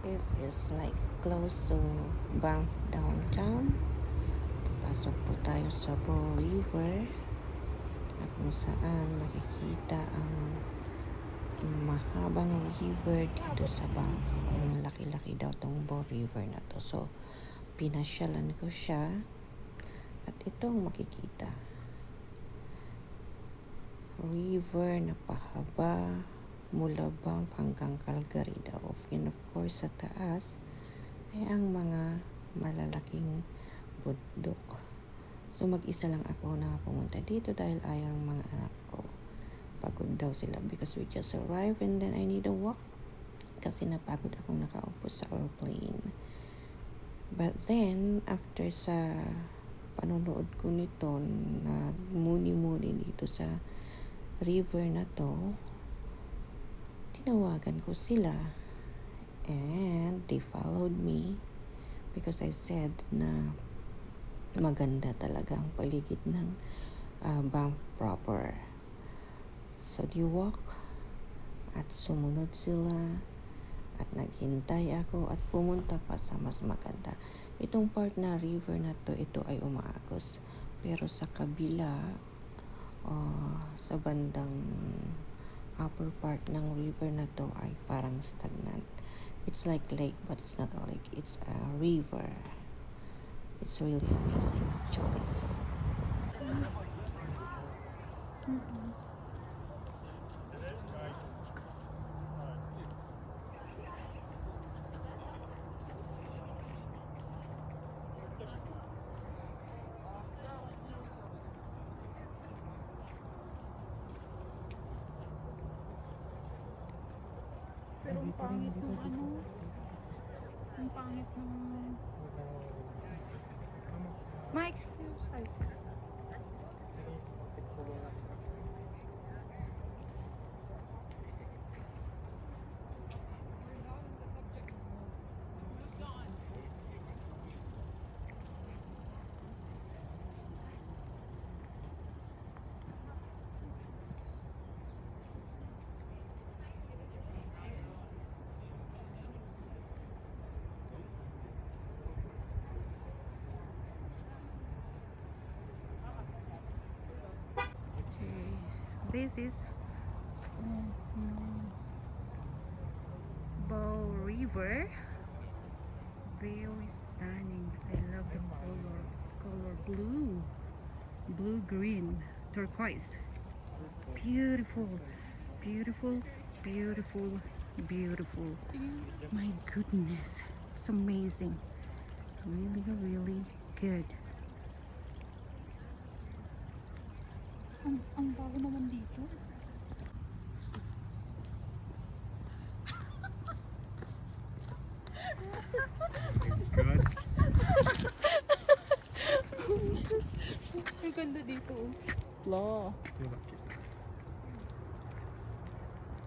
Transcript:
This is like close to Bank Downtown. Pasok po tayo sa Bow River na kung saan makikita ang mahabang river dito sa Bank. Ang laki-laki daw tong Bow River na to. So, pinasyalan ko siya at itong makikita. River na pahaba mula Banff hanggang Calgary daw. And of course, sa taas ay ang mga malalaking bundok. So, mag-isa lang ako na pumunta dito dahil ayaw ng mga anak ko. Pagod daw sila because we just arrived and then I need a walk kasi napagod akong nakaupo sa airplane. But then, after sa panonood ko nito, nagmuni-muni dito sa river na to, tinawagan ko sila and they followed me because I said na maganda talaga ang paligid ng Banff proper. So they walk at sumunod sila at naghintay ako at pumunta pa sa mas maganda. Itong part na river na to, ito ay umaagos. Pero sa kabila, sa bandang upper part ng river na to ay parang stagnant. It's like lake but it's not a lake, it's a river. It's really amazing actually. Pero ang pangit ng ano, ang pangit ng ma-excuse ay. This is Bow River. Very stunning. I love the color. It's color blue, green, turquoise. Beautiful, beautiful, beautiful, beautiful. My goodness, it's amazing. Really, really good. Ang bago naman dito. God. Ang ganda dito. Lo.